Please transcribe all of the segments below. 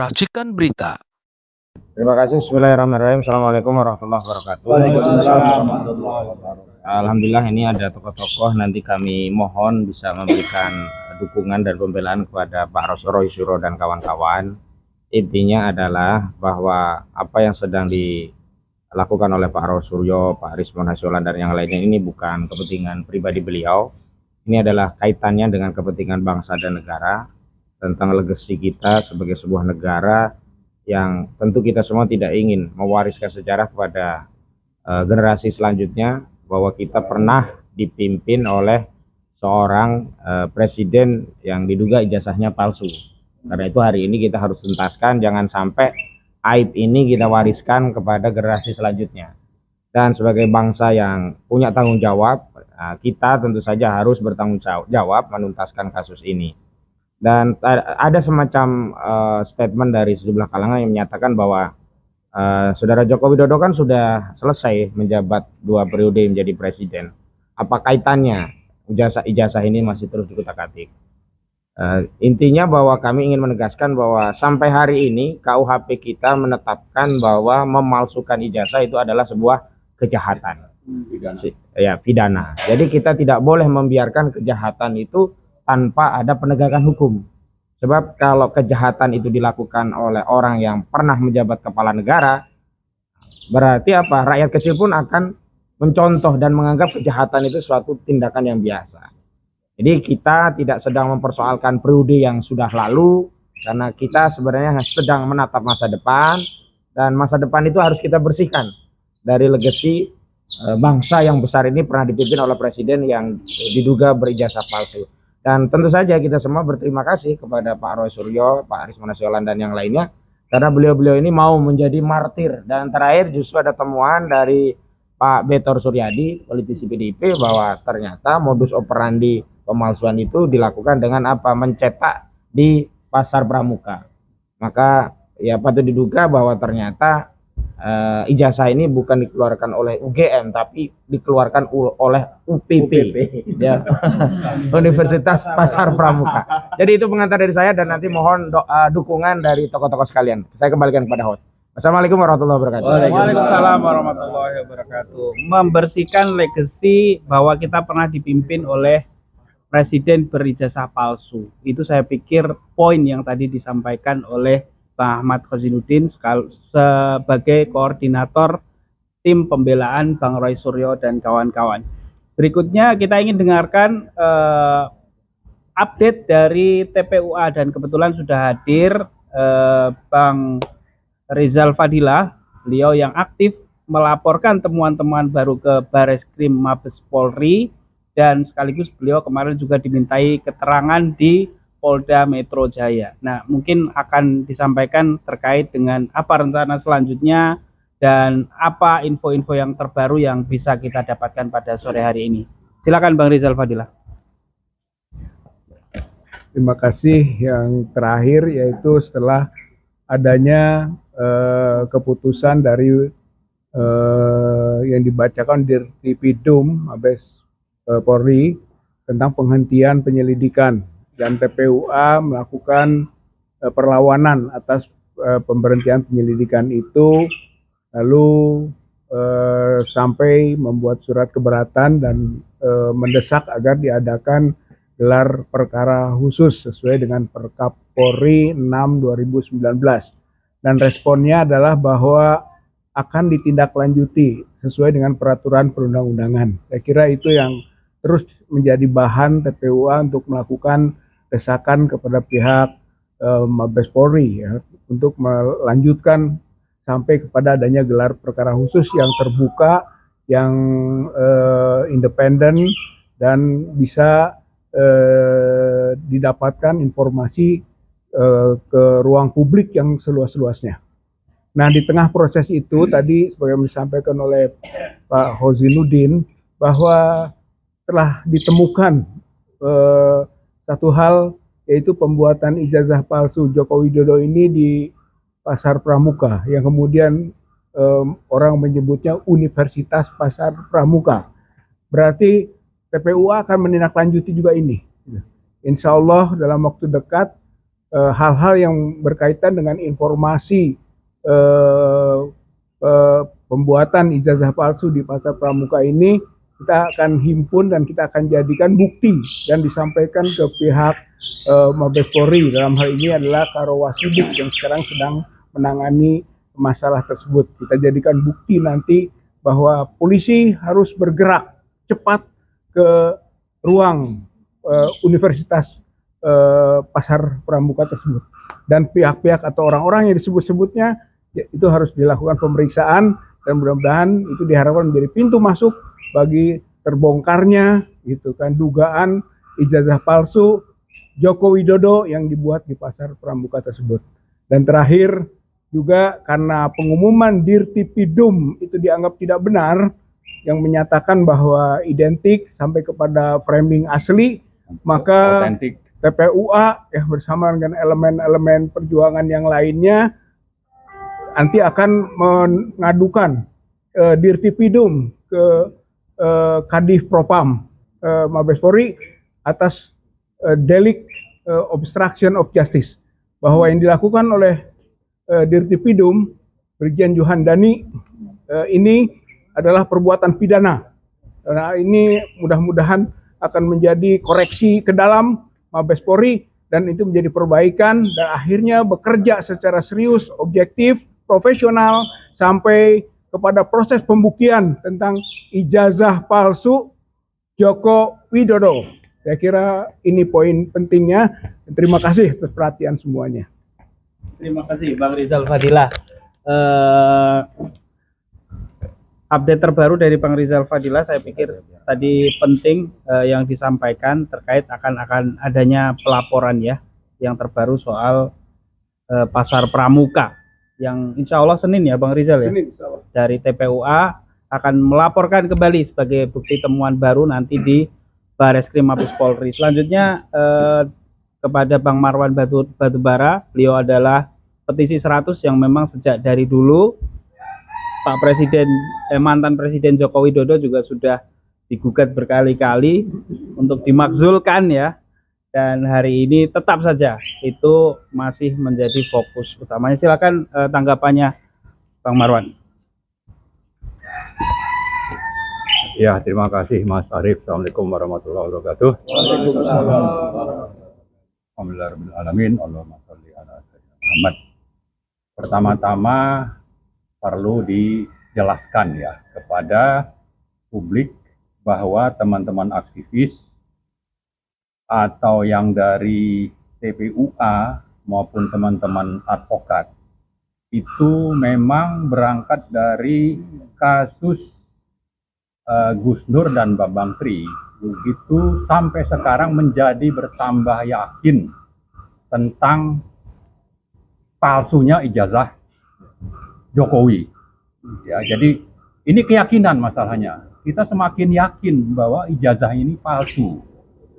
Racikan Berita. Terima kasih. Bismillahirrahmanirrahim. Assalamualaikum warahmatullahi wabarakatuh. Alhamdulillah ini ada tokoh-tokoh, nanti kami mohon bisa memberikan dukungan dan pembelaan kepada Pak Roy Suryo dan kawan-kawan. Intinya adalah bahwa apa yang sedang dilakukan oleh Pak Roy Suryo, Pak Rismon Hasyolan dan yang lainnya ini bukan kepentingan pribadi beliau. Ini adalah kaitannya dengan kepentingan bangsa dan negara, tentang legasi kita sebagai sebuah negara yang tentu kita semua tidak ingin mewariskan sejarah kepada generasi selanjutnya bahwa kita pernah dipimpin oleh seorang presiden yang diduga ijazahnya palsu. Karena itu hari ini kita harus tuntaskan, jangan sampai aib ini kita wariskan kepada generasi selanjutnya. Dan sebagai bangsa yang punya tanggung jawab, kita tentu saja harus bertanggung jawab menuntaskan kasus ini. Dan ada semacam statement dari sejumlah kalangan yang menyatakan bahwa Saudara Joko Widodo kan sudah selesai menjabat 2 periode menjadi presiden. Apa kaitannya ijazah ini masih terus dikutak-atik? Intinya bahwa kami ingin menegaskan bahwa sampai hari ini KUHP kita menetapkan bahwa memalsukan ijazah itu adalah sebuah kejahatan. Pidana. Jadi kita tidak boleh membiarkan kejahatan itu tanpa ada penegakan hukum. Sebab kalau kejahatan itu dilakukan oleh orang yang pernah menjabat kepala negara, berarti apa? Rakyat kecil pun akan mencontoh dan menganggap kejahatan itu suatu tindakan yang biasa. Jadi kita tidak sedang mempersoalkan periode yang sudah lalu, karena kita sebenarnya sedang menatap masa depan, dan masa depan itu harus kita bersihkan dari legasi bangsa yang besar ini pernah dipimpin oleh presiden yang diduga berijazah palsu. Dan tentu saja kita semua berterima kasih kepada Pak Roy Suryo, Pak Rismon Hasyolan dan yang lainnya, karena beliau-beliau ini mau menjadi martir. Dan terakhir justru ada temuan dari Pak Betor Suryadi, politisi PDIP, bahwa ternyata modus operandi pemalsuan itu dilakukan dengan apa? Mencetak di pasar pramuka. Maka ya patut diduga bahwa ternyata ijazah ini bukan dikeluarkan oleh UGM tapi dikeluarkan oleh UPP. Ya. Universitas Pasar Pramuka. Jadi itu pengantar dari saya, dan nanti mohon dukungan dari tokoh-tokoh sekalian. Saya kembalikan kepada host. Assalamualaikum warahmatullahi wabarakatuh. Waalaikumsalam warahmatullahi wabarakatuh. Membersihkan legasi bahwa kita pernah dipimpin oleh presiden berijazah palsu. Itu saya pikir poin yang tadi disampaikan oleh Pak Ahmad Khozinuddin sebagai koordinator tim pembelaan Bang Roy Suryo dan kawan-kawan. Berikutnya kita ingin dengarkan update dari TPUA, dan kebetulan sudah hadir Bang Rizal Fadilah, beliau yang aktif melaporkan temuan-temuan baru ke Bareskrim Mabes Polri, dan sekaligus beliau kemarin juga dimintai keterangan di Polda Metro Jaya. Nah, mungkin akan disampaikan terkait dengan apa rencana selanjutnya dan apa info-info yang terbaru yang bisa kita dapatkan pada sore hari ini. Silakan Bang Rizal Fadilah. Terima kasih. Yang terakhir yaitu setelah adanya keputusan dari yang dibacakan di Dirtipidum Mabes Polri tentang penghentian penyelidikan, dan TPUA melakukan perlawanan atas pemberhentian penyelidikan itu, lalu sampai membuat surat keberatan dan mendesak agar diadakan gelar perkara khusus sesuai dengan Perkap Polri 6/2019. Dan responnya adalah bahwa akan ditindaklanjuti sesuai dengan peraturan perundang-undangan. Saya kira itu yang terus menjadi bahan TPUA untuk melakukan desakan kepada pihak Mabes Polri ya, untuk melanjutkan sampai kepada adanya gelar perkara khusus yang terbuka, yang independen, dan bisa didapatkan informasi ke ruang publik yang seluas-luasnya. Nah, di tengah proses itu tadi sebagai disampaikan oleh Pak Khozinuddin bahwa telah ditemukan satu hal, yaitu pembuatan ijazah palsu Joko Widodo ini di Pasar Pramuka, yang kemudian orang menyebutnya Universitas Pasar Pramuka. Berarti TPUA akan menindaklanjuti juga ini. Insya Allah dalam waktu dekat hal-hal yang berkaitan dengan informasi eh, pembuatan ijazah palsu di Pasar Pramuka ini, kita akan himpun dan kita akan jadikan bukti dan disampaikan ke pihak Mabes Polri. Dalam hal ini adalah Karowasidik yang sekarang sedang menangani masalah tersebut. Kita jadikan bukti nanti bahwa polisi harus bergerak cepat ke ruang Universitas Pasar Pramuka tersebut, dan pihak-pihak atau orang-orang yang disebut-sebutnya ya, itu harus dilakukan pemeriksaan, dan mudah-mudahan itu diharapkan menjadi pintu masuk bagi terbongkarnya gitu kan dugaan ijazah palsu Joko Widodo yang dibuat di Pasar Pramuka tersebut. Dan terakhir juga karena pengumuman Dirtipidum itu dianggap tidak benar, yang menyatakan bahwa identik sampai kepada framing asli, maka Otentik. TPUA ya bersama dengan elemen-elemen perjuangan yang lainnya nanti akan mengadukan Dirtipidum ke Kadif Propam Mabes Polri atas delik obstruction of justice, bahwa yang dilakukan oleh Dirtipidum Brigjen Juhandani ini adalah perbuatan pidana. Nah, ini mudah-mudahan akan menjadi koreksi ke dalam Mabes Polri, dan itu menjadi perbaikan dan akhirnya bekerja secara serius, objektif, profesional sampai kepada proses pembuktian tentang ijazah palsu Joko Widodo. Saya kira ini poin pentingnya. Terima kasih atas perhatian semuanya. Terima kasih Bang Rizal Fadilah. Update terbaru dari Bang Rizal Fadilah, saya pikir tadi penting yang disampaikan terkait akan adanya pelaporan ya yang terbaru soal Pasar Pramuka yang insya Allah Senin ya Bang Rizal ya, dari TPUA akan melaporkan kembali sebagai bukti temuan baru nanti di Bareskrim Mabes Polri. Selanjutnya kepada Bang Marwan Batubara, beliau adalah petisi 100 yang memang sejak dari dulu Pak Presiden, mantan Presiden Joko Widodo juga sudah digugat berkali-kali untuk dimakzulkan ya, dan hari ini tetap saja itu masih menjadi fokus utamanya. Silakan tanggapannya Bang Marwan. Ya, terima kasih Mas Arief. Assalamualaikum warahmatullahi wabarakatuh. Waalaikumsalam. Alhamdulillahirrahmanirrahim. Allahumma sholli ala sayyidina Muhammad. Pertama-tama perlu dijelaskan ya kepada publik bahwa teman-teman aktivis atau yang dari TPUA maupun teman-teman advokat itu memang berangkat dari kasus Gus Dur dan Bambang Tri, begitu sampai sekarang menjadi bertambah yakin tentang palsunya ijazah Jokowi. Ya, jadi ini keyakinan masalahnya. Kita semakin yakin bahwa ijazah ini palsu.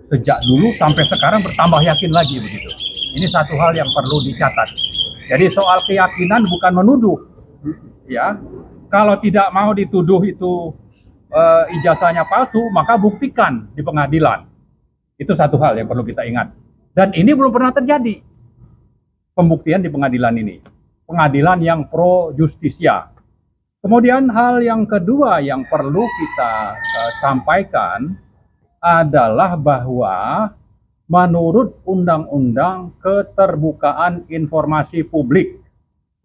Sejak dulu sampai sekarang bertambah yakin lagi begitu. Ini satu hal yang perlu dicatat. Jadi soal keyakinan bukan menuduh. Ya, kalau tidak mau dituduh itu ijazahnya palsu, maka buktikan di pengadilan. Itu satu hal yang perlu kita ingat. Dan ini belum pernah terjadi pembuktian di pengadilan ini. Pengadilan yang pro justisia. Kemudian hal yang kedua yang perlu kita sampaikan adalah bahwa menurut Undang-Undang Keterbukaan Informasi Publik,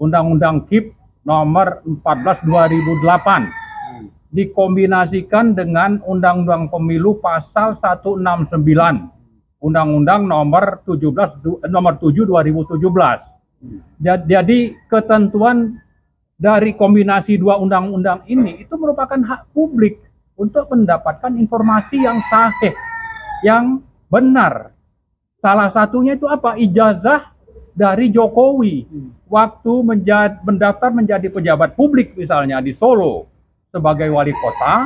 Undang-Undang KIP nomor 14 2008, dikombinasikan dengan Undang-Undang Pemilu pasal 169, Undang-Undang nomor 7 2017. Jadi ketentuan dari kombinasi dua undang-undang ini itu merupakan hak publik untuk mendapatkan informasi yang sahih, yang benar. Salah satunya itu apa? Ijazah dari Jokowi waktu mendaftar menjadi pejabat publik, misalnya di Solo sebagai wali kota,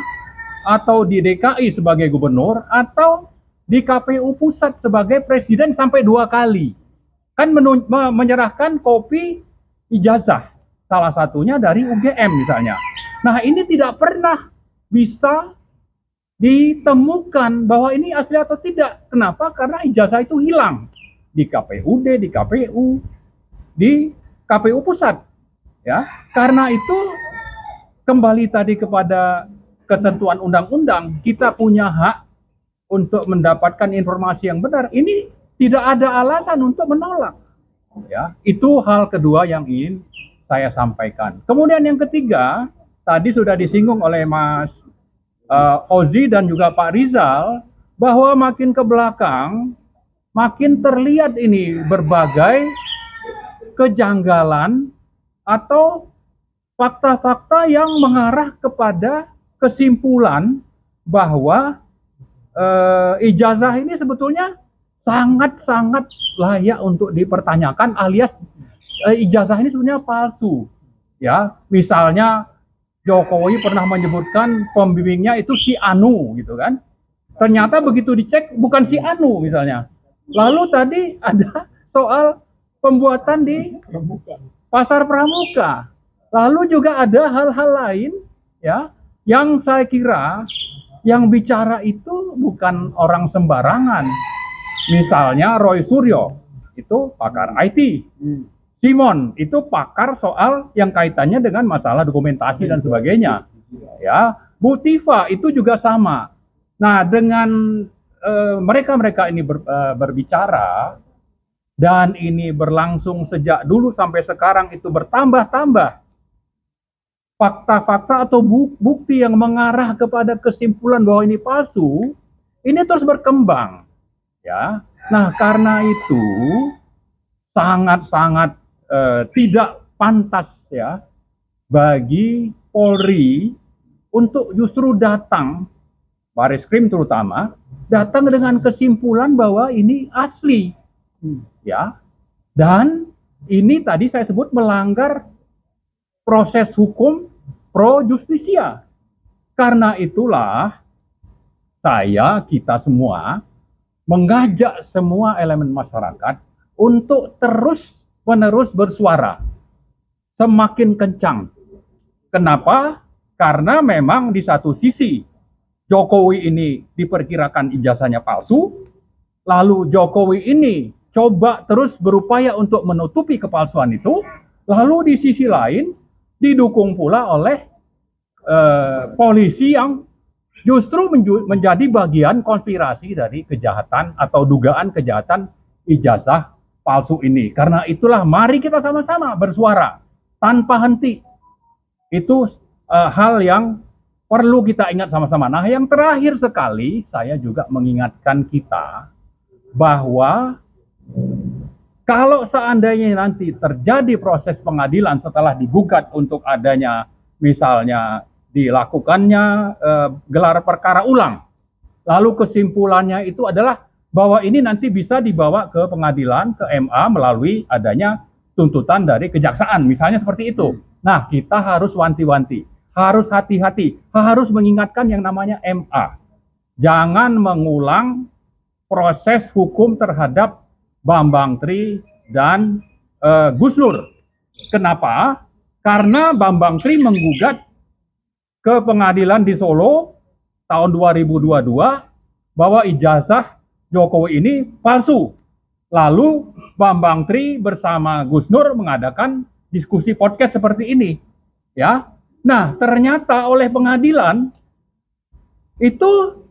atau di DKI sebagai gubernur, atau di KPU pusat sebagai presiden sampai 2 kali. Kan menyerahkan kopi ijazah, salah satunya dari UGM misalnya. Nah, ini tidak pernah bisa ditemukan bahwa ini asli atau tidak. Kenapa? Karena ijazah itu hilang. di KPUD, di KPU, di KPU pusat. Ya, karena itu kembali tadi kepada ketentuan undang-undang, kita punya hak untuk mendapatkan informasi yang benar. Ini tidak ada alasan untuk menolak. Ya, itu hal kedua yang ingin saya sampaikan. Kemudian yang ketiga, tadi sudah disinggung oleh Mas Ozi dan juga Pak Rizal, bahwa makin ke belakang, makin terlihat ini berbagai kejanggalan atau fakta-fakta yang mengarah kepada kesimpulan bahwa ijazah ini sebetulnya sangat-sangat layak untuk dipertanyakan, alias ijazah ini sebenarnya palsu. Ya, misalnya Jokowi pernah menyebutkan pembimbingnya itu si Anu gitu kan. Ternyata begitu dicek bukan si Anu misalnya. Lalu tadi ada soal pembuatan di Pasar Pramuka. Lalu juga ada hal-hal lain ya yang saya kira yang bicara itu bukan orang sembarangan. Misalnya Roy Suryo, itu pakar IT. Simon, itu pakar soal yang kaitannya dengan masalah dokumentasi dan sebagainya. Ya, Bu Tifa itu juga sama. Nah, dengan mereka-mereka ini berbicara, dan ini berlangsung sejak dulu sampai sekarang itu bertambah-tambah. Fakta-fakta atau bukti yang mengarah kepada kesimpulan bahwa ini palsu, ini terus berkembang, ya. Nah, karena itu sangat-sangat tidak pantas ya bagi Polri untuk justru datang, Bareskrim terutama, datang dengan kesimpulan bahwa ini asli, ya. Dan ini tadi saya sebut melanggar proses hukum pro justisia. Karena itulah kita semua mengajak semua elemen masyarakat untuk terus-menerus bersuara semakin kencang. Kenapa? Karena memang di satu sisi Jokowi ini diperkirakan ijazahnya palsu, lalu Jokowi ini coba terus berupaya untuk menutupi kepalsuan itu, lalu di sisi lain didukung pula oleh polisi yang justru menjadi bagian konspirasi dari kejahatan atau dugaan kejahatan ijazah palsu ini. Karena itulah mari kita sama-sama bersuara tanpa henti. Itu hal yang perlu kita ingat sama-sama. Nah, yang terakhir sekali saya juga mengingatkan kita bahwa kalau seandainya nanti terjadi proses pengadilan setelah digugat untuk adanya misalnya dilakukannya gelar perkara ulang, lalu kesimpulannya itu adalah bahwa ini nanti bisa dibawa ke pengadilan, ke MA melalui adanya tuntutan dari kejaksaan, misalnya seperti itu. Nah, kita harus wanti-wanti, harus hati-hati, harus mengingatkan yang namanya MA. Jangan mengulang proses hukum terhadap Bambang Tri dan Gus Nur. Kenapa? Karena Bambang Tri menggugat ke pengadilan di Solo tahun 2022 bahwa ijazah Jokowi ini palsu. Lalu Bambang Tri bersama Gus Nur mengadakan diskusi podcast seperti ini, ya. Nah, ternyata oleh pengadilan itu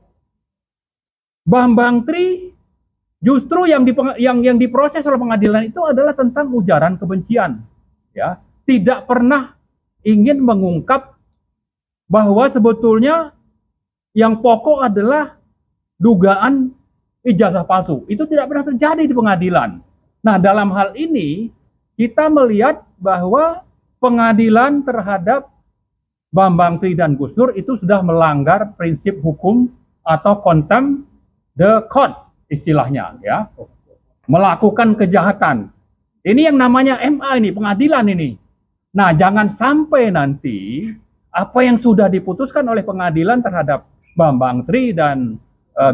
Bambang Tri justru yang diproses oleh pengadilan itu adalah tentang ujaran kebencian, ya. Tidak pernah ingin mengungkap bahwa sebetulnya yang pokok adalah dugaan ijazah palsu. Itu tidak pernah terjadi di pengadilan. Nah, dalam hal ini kita melihat bahwa pengadilan terhadap Bambang Tri dan Gus Nur itu sudah melanggar prinsip hukum atau contempt the court istilahnya, ya. Melakukan kejahatan. Ini yang namanya MA ini, pengadilan ini. Nah, jangan sampai nanti apa yang sudah diputuskan oleh pengadilan terhadap Bambang Tri dan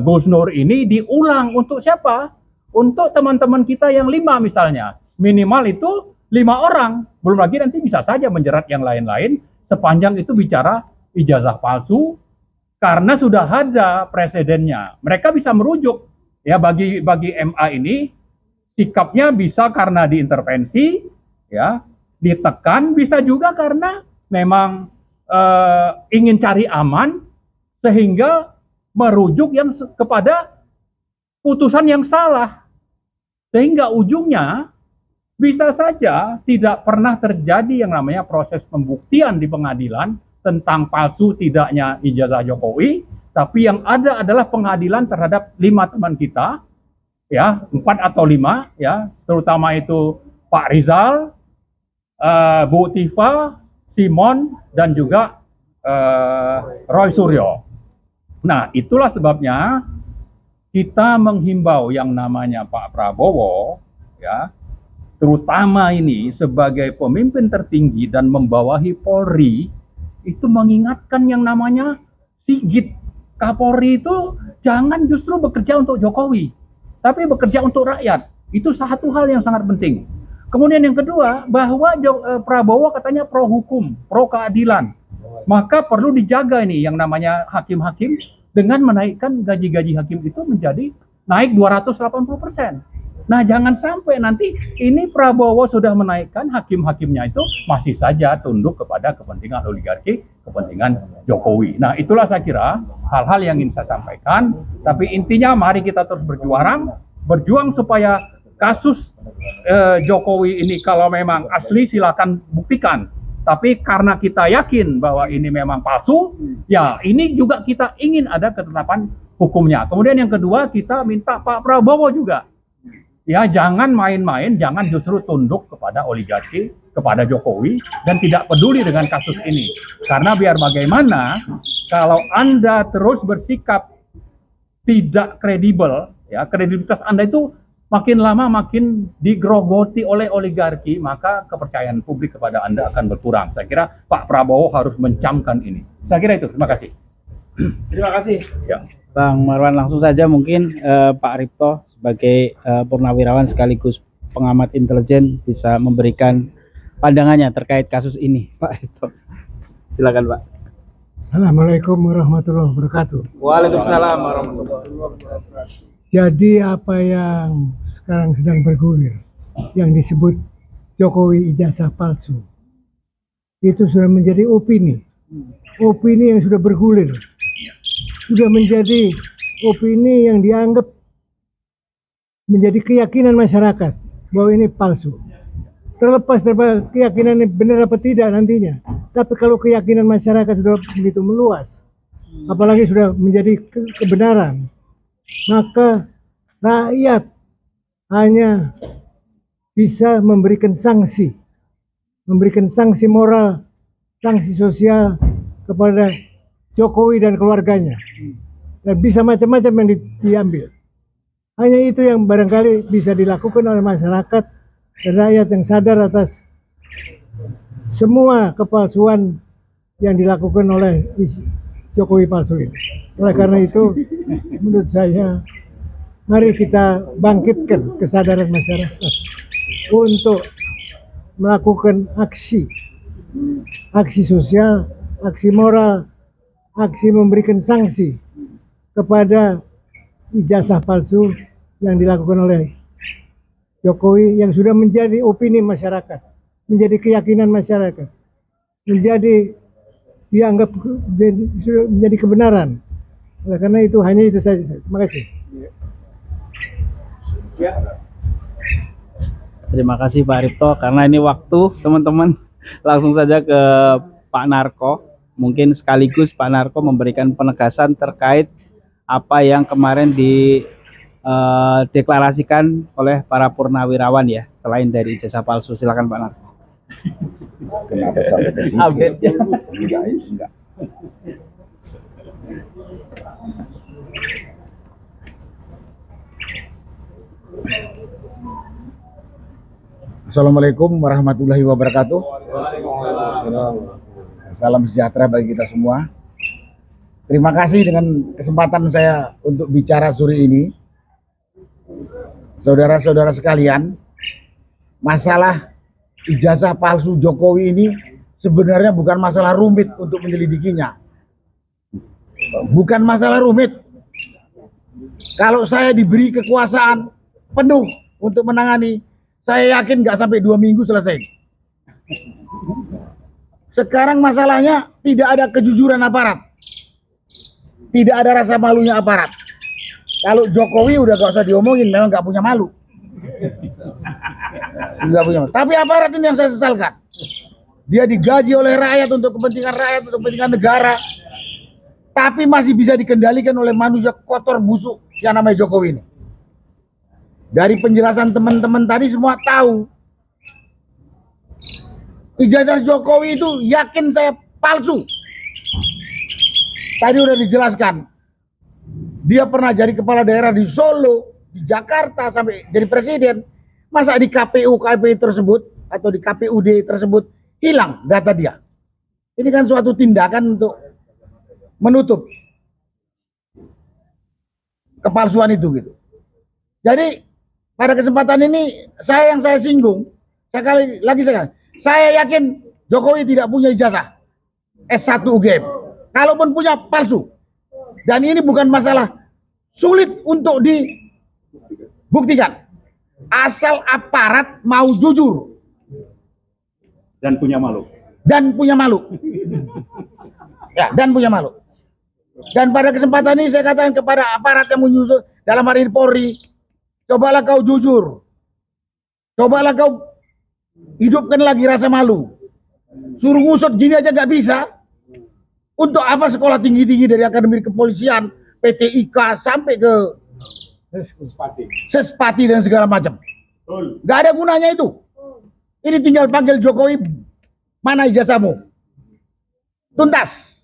Gus Nur ini diulang untuk siapa? Untuk teman-teman kita yang 5 misalnya. Minimal itu 5 orang. Belum lagi nanti bisa saja menjerat yang lain-lain sepanjang itu bicara ijazah palsu karena sudah ada presidennya. Mereka bisa merujuk ya bagi MA ini sikapnya bisa karena diintervensi, ya, ditekan, bisa juga karena memang ingin cari aman sehingga merujuk kepada putusan yang salah, sehingga ujungnya bisa saja tidak pernah terjadi yang namanya proses pembuktian di pengadilan tentang palsu tidaknya ijazah Jokowi, tapi yang ada adalah pengadilan terhadap 5 teman kita, ya, 4 atau 5, ya, terutama itu Pak Rizal, Bu Tifa, Simon, dan juga Roy Suryo. Nah, itulah sebabnya kita menghimbau yang namanya Pak Prabowo, ya, terutama ini sebagai pemimpin tertinggi dan membawahi Polri, itu mengingatkan yang namanya Sigit. Kapolri itu jangan justru bekerja untuk Jokowi, tapi bekerja untuk rakyat. Itu satu hal yang sangat penting. Kemudian yang kedua, bahwa Prabowo katanya pro hukum, pro keadilan. Maka perlu dijaga ini yang namanya hakim-hakim dengan menaikkan gaji-gaji hakim itu menjadi naik 280%. Nah, jangan sampai nanti ini Prabowo sudah menaikkan, hakim-hakimnya itu masih saja tunduk kepada kepentingan oligarki, kepentingan Jokowi. Nah, itulah saya kira hal-hal yang ingin saya sampaikan. Tapi intinya mari kita terus berjuang supaya kasus Jokowi ini kalau memang asli silakan buktikan. Tapi karena kita yakin bahwa ini memang palsu, ya ini juga kita ingin ada ketetapan hukumnya. Kemudian yang kedua, kita minta Pak Prabowo juga, ya jangan main-main, jangan justru tunduk kepada oligarki, kepada Jokowi, dan tidak peduli dengan kasus ini. Karena biar bagaimana, kalau Anda terus bersikap tidak kredibel, ya kredibilitas Anda itu makin lama makin digrogoti oleh oligarki, maka kepercayaan publik kepada Anda akan berkurang. Saya kira Pak Prabowo harus mencamkan ini. Saya kira itu. Terima kasih. Terima kasih. Ya. Bang Marwan, langsung saja mungkin Pak Ripto sebagai purnawirawan sekaligus pengamat intelijen bisa memberikan pandangannya terkait kasus ini. Pak Ripto, silakan Pak. Assalamualaikum warahmatullahi wabarakatuh. Waalaikumsalam warahmatullahi wabarakatuh. Jadi apa yang sekarang sedang bergulir, yang disebut Jokowi ijazah palsu, itu sudah menjadi opini yang sudah bergulir, sudah menjadi opini yang dianggap menjadi keyakinan masyarakat bahwa ini palsu. Terlepas dari keyakinan ini benar apa tidak nantinya, tapi kalau keyakinan masyarakat sudah begitu meluas, apalagi sudah menjadi kebenaran, maka rakyat hanya bisa memberikan sanksi moral, sanksi sosial kepada Jokowi dan keluarganya, dan bisa macam-macam yang diambil. Hanya itu yang barangkali bisa dilakukan oleh masyarakat dan rakyat yang sadar atas semua kepalsuan yang dilakukan oleh Jokowi palsu ini. Oleh karena itu, menurut saya, mari kita bangkitkan kesadaran masyarakat untuk melakukan aksi sosial, aksi moral, aksi memberikan sanksi kepada ijazah palsu yang dilakukan oleh Jokowi, yang sudah menjadi opini masyarakat, menjadi keyakinan masyarakat, menjadi dianggap menjadi kebenaran. Oleh karena itu, hanya itu saja. Terima kasih. Ya. Terima kasih Pak Ripto. Karena ini waktu, teman-teman, langsung saja ke Pak Narko. Mungkin sekaligus Pak Narko memberikan penegasan terkait apa yang kemarin dideklarasikan oleh para purnawirawan ya, selain dari ijazah palsu. Silakan Pak Narko. Kenapa sampai ke sini? Update-nya. Enggak. Assalamualaikum warahmatullahi wabarakatuh. Salam sejahtera bagi kita semua. Terima kasih dengan kesempatan saya untuk bicara sore ini. Saudara-saudara sekalian, masalah ijazah palsu Jokowi ini sebenarnya bukan masalah rumit untuk menyelidikinya. Bukan masalah rumit. Kalau saya diberi kekuasaan penuh untuk menangani, saya yakin nggak sampai 2 minggu selesai. Sekarang masalahnya tidak ada kejujuran aparat, tidak ada rasa malunya aparat. Kalau Jokowi udah gak usah diomongin, memang nggak punya malu. Nggak punya malu. Tapi aparat ini yang saya sesalkan. Dia digaji oleh rakyat untuk kepentingan rakyat, untuk kepentingan negara, tapi masih bisa dikendalikan oleh manusia kotor busuk yang namanya Jokowi ini. Dari penjelasan teman-teman tadi semua tahu ijazah Jokowi itu yakin saya palsu. Tadi udah dijelaskan. Dia pernah jadi kepala daerah di Solo, di Jakarta, sampai jadi presiden. Masa di KPU tersebut atau di KPUD tersebut hilang data dia? Ini kan suatu tindakan untuk menutup kepalsuan itu gitu. Jadi pada kesempatan ini saya singgung, saya yakin Jokowi tidak punya ijazah S1 UGM. Kalaupun punya, palsu. Dan ini bukan masalah sulit untuk dibuktikan. Asal aparat mau jujur Dan punya malu. dan punya malu. Ya, dan punya malu. Dan pada kesempatan ini saya katakan kepada aparat yang menyusun, dalam hari ini Polri, cobalah kau jujur. Cobalah kau hidupkan lagi rasa malu. Suruh ngusut gini aja nggak bisa. Untuk apa sekolah tinggi-tinggi dari Akademi Kepolisian, PTIK, sampai ke Sespati dan segala macam. Nggak ada gunanya itu. Ini tinggal panggil Jokowi, mana ijazahmu? Tuntas.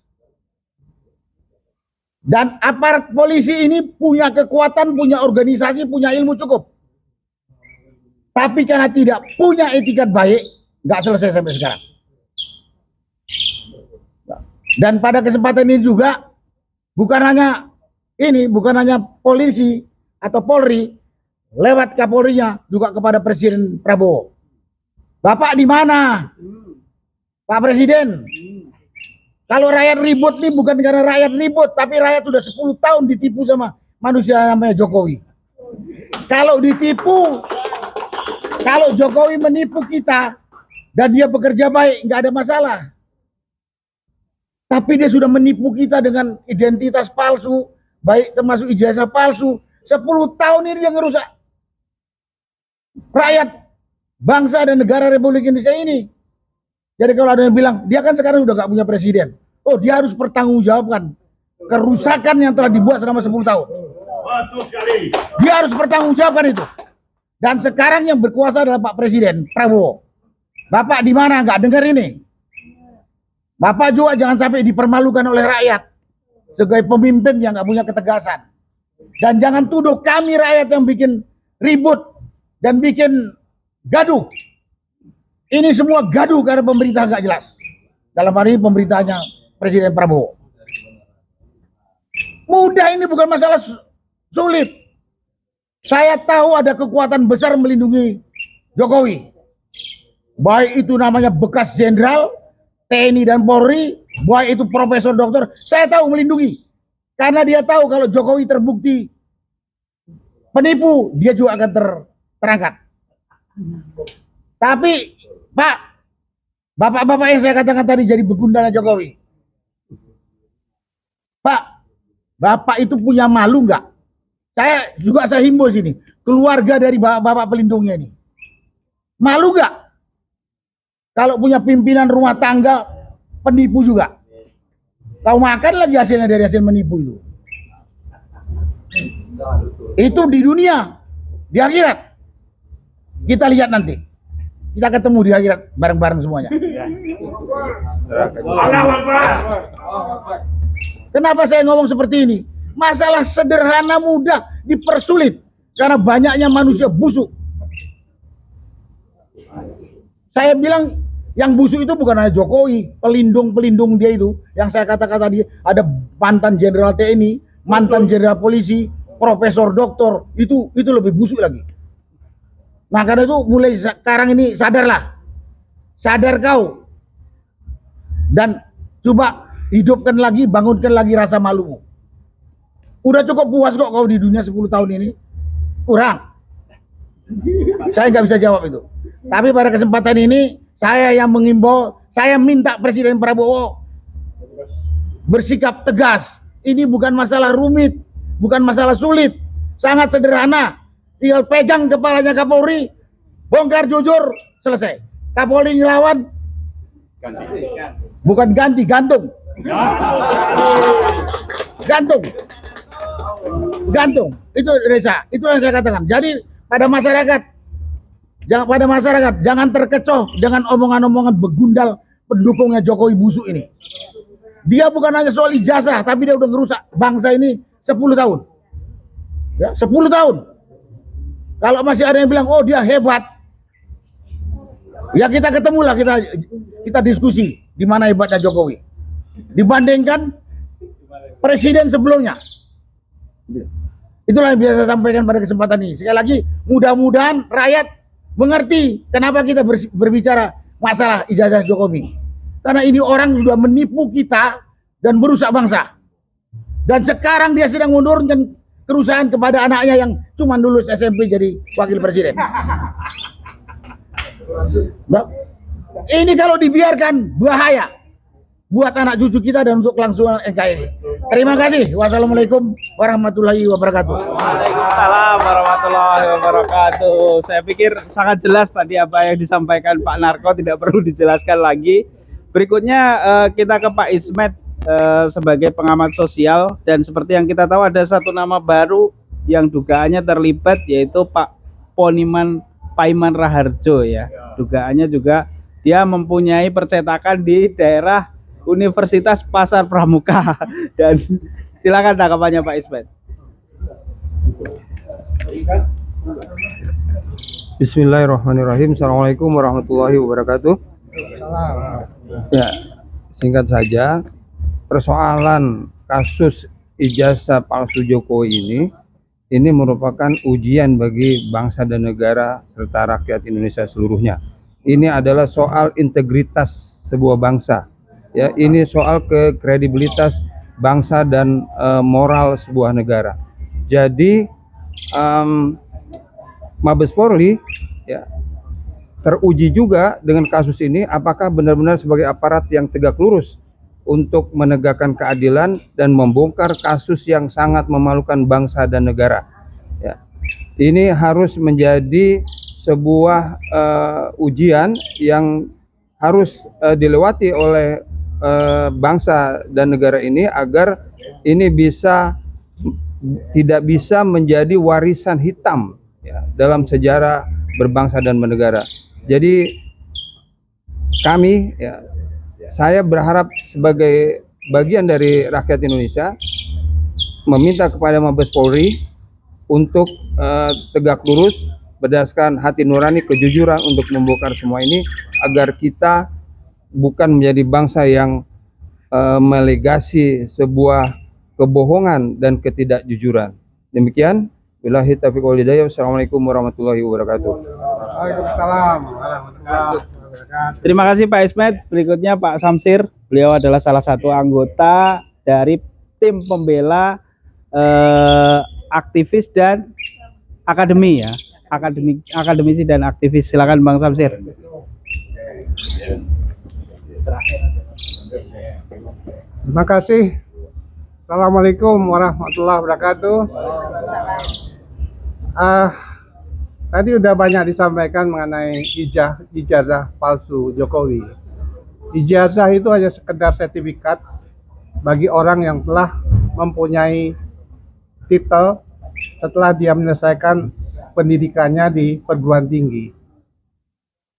Dan aparat polisi ini punya kekuatan, punya organisasi, punya ilmu cukup. Tapi karena tidak punya etikat baik, nggak selesai sampai sekarang. Dan pada kesempatan ini juga bukan hanya polisi atau Polri, lewat Kapolrinya juga kepada Presiden Prabowo. Bapak di mana? Pak Presiden. Kalau rakyat ribut nih bukan karena rakyat ribut, tapi rakyat sudah 10 tahun ditipu sama manusia namanya Jokowi. Kalau Jokowi menipu kita dan dia bekerja baik, nggak ada masalah. Tapi dia sudah menipu kita dengan identitas palsu, baik termasuk ijazah palsu. 10 tahun ini dia ngerusak rakyat, bangsa dan negara Republik Indonesia ini. Jadi kalau ada yang bilang, dia kan sekarang udah gak punya presiden. Oh, dia harus bertanggungjawabkan kerusakan yang telah dibuat selama 10 tahun. Betul sekali. Dia harus bertanggungjawabkan itu. Dan sekarang yang berkuasa adalah Pak Presiden Prabowo. Bapak di mana? Nggak dengar ini. Bapak juga jangan sampai dipermalukan oleh rakyat sebagai pemimpin yang nggak punya ketegasan. Dan jangan tuduh kami rakyat yang bikin ribut dan bikin gaduh. Ini semua gaduh karena pemerintah nggak jelas. Dalam hari ini pemerintahnya Presiden Prabowo. Mudah, ini bukan masalah sulit. Saya tahu ada kekuatan besar melindungi Jokowi. Baik itu namanya bekas jenderal TNI dan Polri, baik itu profesor doktor, saya tahu melindungi. Karena dia tahu kalau Jokowi terbukti penipu, dia juga akan terangkat. Tapi Pak, bapak-bapak yang saya katakan tadi jadi begundala Jokowi. Pak, bapak itu punya malu nggak? Saya himbau sini, keluarga dari bapak pelindungnya ini. Malu nggak? Kalau punya pimpinan rumah tangga penipu juga. Kau makan lagi hasilnya dari hasil menipu itu. Itu di dunia, di akhirat. Kita lihat nanti. Kita ketemu di akhirat bareng-bareng semuanya. Kenapa saya ngomong seperti ini? Masalah sederhana mudah dipersulit karena banyaknya manusia busuk. Saya bilang yang busuk itu bukan hanya Jokowi, pelindung dia itu. Yang saya katakan tadi, ada mantan jenderal TNI, mantan jenderal polisi, profesor doktor, itu lebih busuk lagi. Nah karena itu mulai sekarang ini sadarlah. Sadar kau. Dan coba hidupkan lagi, bangunkan lagi rasa malumu. Udah cukup puas kok kau di dunia 10 tahun ini. Kurang. Saya nggak bisa jawab itu. Tapi pada kesempatan ini saya yang mengimbau, saya minta Presiden Prabowo bersikap tegas. Ini bukan masalah rumit, bukan masalah sulit, sangat sederhana. Tinggal pegang kepalanya Kapolri, bongkar jujur, selesai. Kapolri ngelawan, bukan ganti, gantung. Gantung. Gantung. Itu Reza, itu yang saya katakan. Jadi pada masyarakat, jangan terkecoh dengan omongan-omongan begundal pendukungnya Jokowi busuk ini. Dia bukan hanya soal ijazah, tapi dia udah ngerusak bangsa ini 10 tahun. Ya, 10 tahun. Kalau masih ada yang bilang, oh dia hebat, ya kita ketemulah, kita diskusi di mana hebatnya Jokowi dibandingkan presiden sebelumnya. Itulah yang biasa saya sampaikan pada kesempatan ini. Sekali lagi, mudah-mudahan rakyat mengerti kenapa kita berbicara masalah ijazah Jokowi. Karena ini orang sudah menipu kita dan merusak bangsa. Dan sekarang dia sedang menurunkan kerusakan kepada anaknya yang cuma lulus SMP jadi wakil presiden. Nah, ini kalau dibiarkan bahaya buat anak cucu kita dan untuk kelangsungan NKRI. Terima kasih. Wassalamualaikum warahmatullahi wabarakatuh. Waalaikumsalam warahmatullahi wabarakatuh. Saya pikir sangat jelas tadi apa yang disampaikan Pak Narko, tidak perlu dijelaskan lagi. Berikutnya kita ke Pak Ismet sebagai pengamat sosial, dan seperti yang kita tahu ada satu nama baru yang dugaannya terlibat, yaitu Pak Paiman Raharjo ya. Dugaannya juga dia mempunyai percetakan di daerah Universitas Pasar Pramuka. Dan silakan tanggapannya Pak Ismet. Bismillahirrahmanirrahim. Assalamualaikum warahmatullahi wabarakatuh. Ya, singkat saja, persoalan kasus ijazah palsu Jokowi ini merupakan ujian bagi bangsa dan negara serta rakyat Indonesia seluruhnya. Ini adalah soal integritas sebuah bangsa. Ya, ini soal kredibilitas bangsa dan moral sebuah negara. Jadi Mabes Polri ya teruji juga dengan kasus ini, apakah benar-benar sebagai aparat yang tegak lurus untuk menegakkan keadilan dan membongkar kasus yang sangat memalukan bangsa dan negara. Ya, ini harus menjadi sebuah ujian yang harus dilewati oleh bangsa dan negara ini agar ini tidak bisa menjadi warisan hitam ya, dalam sejarah berbangsa dan bernegara. Jadi kami ya, saya berharap sebagai bagian dari rakyat Indonesia meminta kepada Mabes Polri untuk tegak lurus berdasarkan hati nurani, kejujuran untuk membongkar semua ini agar kita bukan menjadi bangsa yang melegasi sebuah kebohongan dan ketidakjujuran. Demikian, billahi taufiq wal hidayah. Wassalamualaikum warahmatullahi wabarakatuh. Waalaikumsalam warahmatullahi wabarakatuh. Terima kasih Pak Ismet. Berikutnya Pak Samsir. Beliau adalah salah satu anggota dari tim pembela aktivis dan akademi ya. Akademisi dan aktivis. Silakan Bang Samsir. Terima kasih. Assalamualaikum warahmatullahi wabarakatuh. Tadi udah banyak disampaikan mengenai ijazah palsu Jokowi. Ijazah itu hanya sekedar sertifikat bagi orang yang telah mempunyai titel setelah dia menyelesaikan pendidikannya di perguruan tinggi.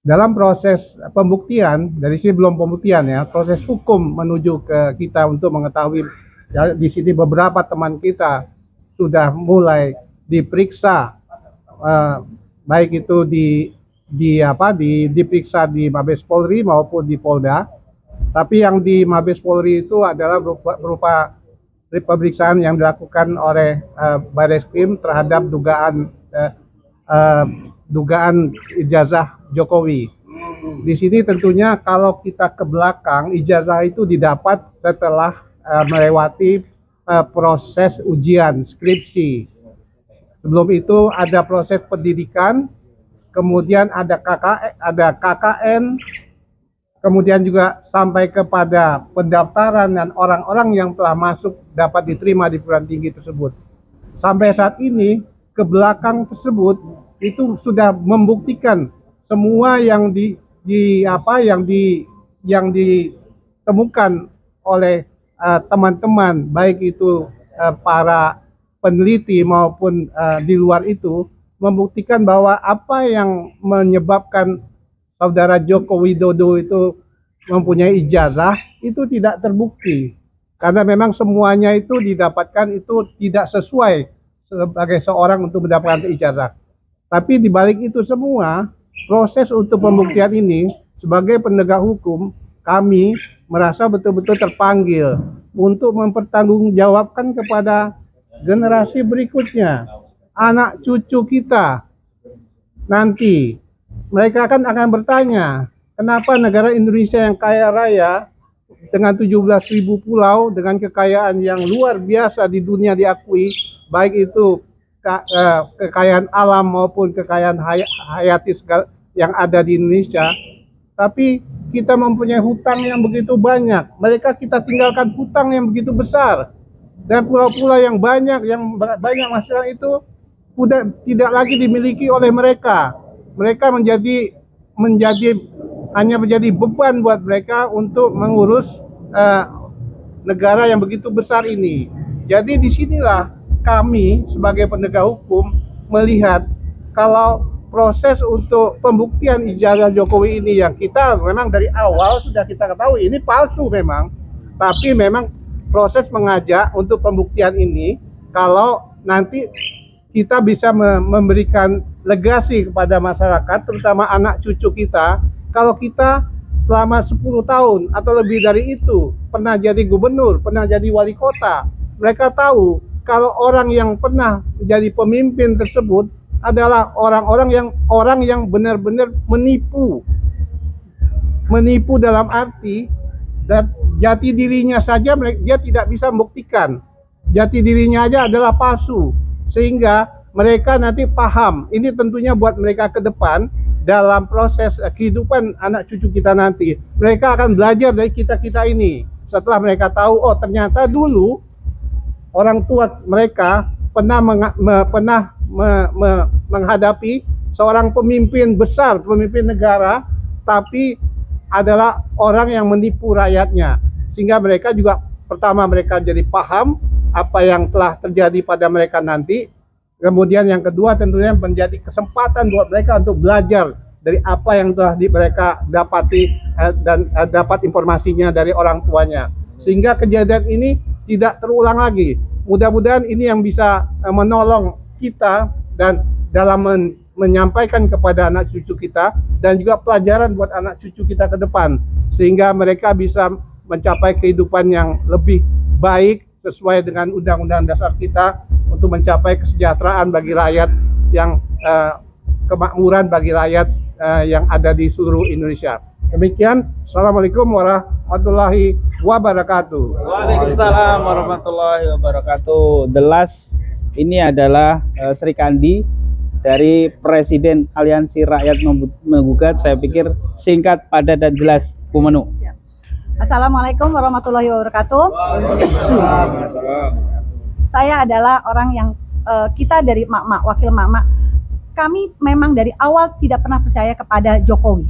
Dalam proses pembuktian, dari sini belum pembuktian ya, proses hukum menuju ke kita untuk mengetahui ya, di sini beberapa teman kita sudah mulai diperiksa, baik itu diperiksa di Mabes Polri maupun di Polda. Tapi yang di Mabes Polri itu adalah berupa pemeriksaan yang dilakukan oleh Bareskrim terhadap dugaan ijazah Jokowi. Di sini tentunya kalau kita ke belakang, ijazah itu didapat setelah melewati proses ujian skripsi. Sebelum itu ada proses pendidikan, kemudian ada KKN, kemudian juga sampai kepada pendaftaran dan orang-orang yang telah masuk dapat diterima di perguruan tinggi tersebut. Sampai saat ini, ke belakang tersebut itu sudah membuktikan semua yang yang ditemukan oleh teman-teman, baik itu para peneliti maupun di luar itu, membuktikan bahwa apa yang menyebabkan saudara Joko Widodo itu mempunyai ijazah itu tidak terbukti, karena memang semuanya itu didapatkan itu tidak sesuai sebagai seorang untuk mendapatkan ijazah. Tapi di balik itu semua, proses untuk pembuktian ini sebagai penegak hukum, kami merasa betul-betul terpanggil untuk mempertanggungjawabkan kepada generasi berikutnya, anak cucu kita nanti. Mereka akan bertanya, kenapa negara Indonesia yang kaya raya dengan 17.000 pulau, dengan kekayaan yang luar biasa di dunia diakui, baik itu kekayaan alam maupun kekayaan hayati yang ada di Indonesia, tapi kita mempunyai hutang yang begitu banyak. Mereka kita tinggalkan hutang yang begitu besar. Dan pulau-pulau yang banyak masyarakat itu sudah tidak lagi dimiliki oleh mereka. Mereka hanya menjadi beban buat mereka untuk mengurus negara yang begitu besar ini. Jadi disinilah kami sebagai penegak hukum melihat kalau proses untuk pembuktian ijazah Jokowi ini yang kita memang dari awal sudah kita ketahui ini palsu memang, tapi memang proses mengajak untuk pembuktian ini, kalau nanti kita bisa memberikan legasi kepada masyarakat, terutama anak cucu kita, kalau kita selama 10 tahun atau lebih dari itu pernah jadi gubernur, pernah jadi wali kota, mereka tahu kalau orang yang pernah menjadi pemimpin tersebut adalah orang yang benar-benar menipu dalam arti dan jati dirinya saja dia tidak bisa membuktikan, jati dirinya aja adalah palsu, sehingga mereka nanti paham. Ini tentunya buat mereka ke depan dalam proses kehidupan anak cucu kita nanti. Mereka akan belajar dari kita-kita ini. Setelah mereka tahu, oh ternyata dulu orang tua mereka pernah menghadapi seorang pemimpin besar, pemimpin negara, tapi adalah orang yang menipu rakyatnya. Sehingga mereka juga pertama mereka jadi paham apa yang telah terjadi pada mereka nanti. Kemudian yang kedua tentunya menjadi kesempatan buat mereka untuk belajar dari apa yang telah mereka dapati dan dapat informasinya dari orang tuanya. Sehingga kejadian ini tidak terulang lagi. Mudah-mudahan ini yang bisa menolong kita dan dalam menyampaikan kepada anak cucu kita, dan juga pelajaran buat anak cucu kita ke depan, sehingga mereka bisa mencapai kehidupan yang lebih baik sesuai dengan undang-undang dasar kita, untuk mencapai kesejahteraan bagi rakyat, yang kemakmuran bagi rakyat yang ada di seluruh Indonesia. Demikian, Assalamualaikum warahmatullahi wabarakatuh. Waalaikumsalam warahmatullahi wabarakatuh. The last ini adalah Sri Kandi dari Presiden Aliansi Rakyat Menggugat. Saya pikir singkat, padat, dan jelas, Bu Menu. Assalamualaikum warahmatullahi wabarakatuh. Saya adalah orang yang kita dari Mak-Mak, wakil Mak-Mak. Kami memang dari awal tidak pernah percaya kepada Jokowi.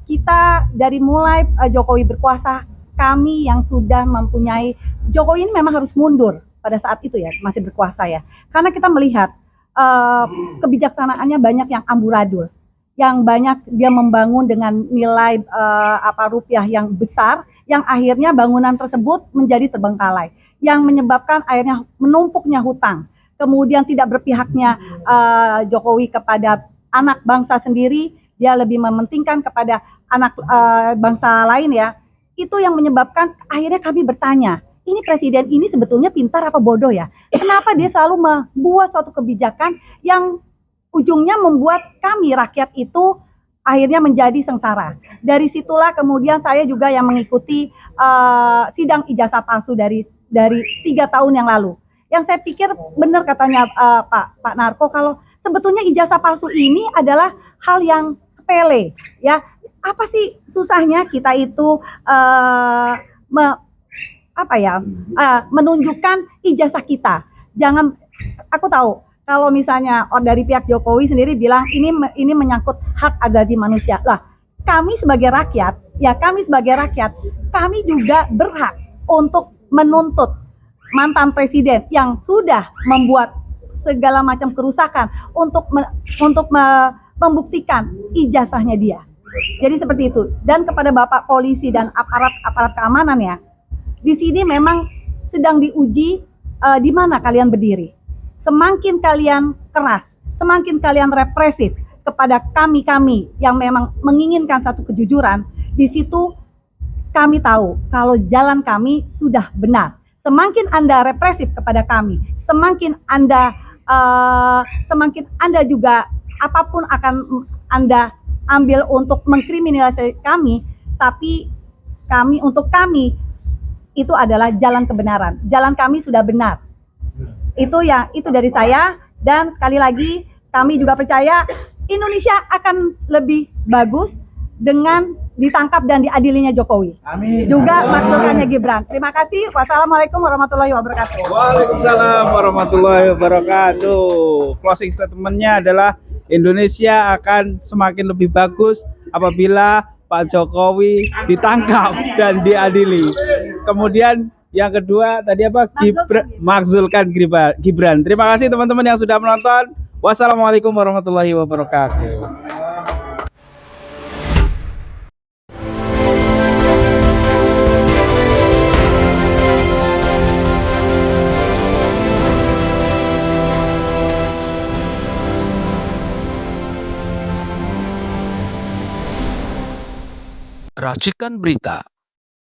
Kita dari mulai Jokowi berkuasa, kami yang sudah mempunyai Jokowi ini memang harus mundur pada saat itu ya, masih berkuasa ya. Karena kita melihat kebijaksanaannya banyak yang amburadul, yang banyak dia membangun dengan nilai rupiah yang besar, yang akhirnya bangunan tersebut menjadi terbengkalai, yang menyebabkan akhirnya menumpuknya hutang, kemudian tidak berpihaknya Jokowi kepada anak bangsa sendiri, dia lebih mementingkan kepada anak bangsa lain ya. Itu yang menyebabkan akhirnya kami bertanya, ini presiden ini sebetulnya pintar apa bodoh ya? Kenapa dia selalu membuat suatu kebijakan yang ujungnya membuat kami rakyat itu akhirnya menjadi sengsara. Dari situlah kemudian saya juga yang mengikuti sidang ijazah palsu dari 3 tahun yang lalu. Yang saya pikir benar katanya Pak Narko, kalau sebetulnya ijazah palsu ini adalah hal yang sepele, ya. Apa sih susahnya kita itu menunjukkan ijazah kita? Jangan, aku tahu kalau misalnya dari pihak Jokowi sendiri bilang ini menyangkut hak asasi manusia. Lah, kami sebagai rakyat, kami juga berhak untuk menuntut mantan presiden yang sudah membuat segala macam kerusakan untuk membuktikan ijazahnya dia. Jadi seperti itu. Dan kepada Bapak polisi dan aparat keamanan ya, di sini memang sedang diuji di mana kalian berdiri. Semakin kalian keras, semakin kalian represif kepada kami yang memang menginginkan satu kejujuran, di situ kami tahu kalau jalan kami sudah benar. Semakin Anda represif kepada kami, semakin Anda juga apapun akan Anda ambil untuk mengkriminalisasi kami, tapi untuk kami itu adalah jalan kebenaran. Jalan kami sudah benar. Itu dari saya, dan sekali lagi kami juga percaya Indonesia akan lebih bagus dengan ditangkap dan diadilinya Jokowi. Amin. Juga maklukannya Gibran. Terima kasih. Wassalamualaikum warahmatullahi wabarakatuh. Waalaikumsalam warahmatullahi wabarakatuh. Closing statementnya adalah Indonesia akan semakin lebih bagus apabila Pak Jokowi ditangkap dan diadili. Kemudian yang kedua tadi apa? Makzulkan Gibran. Terima kasih teman-teman yang sudah menonton. Wassalamualaikum warahmatullahi wabarakatuh. Racikan Berita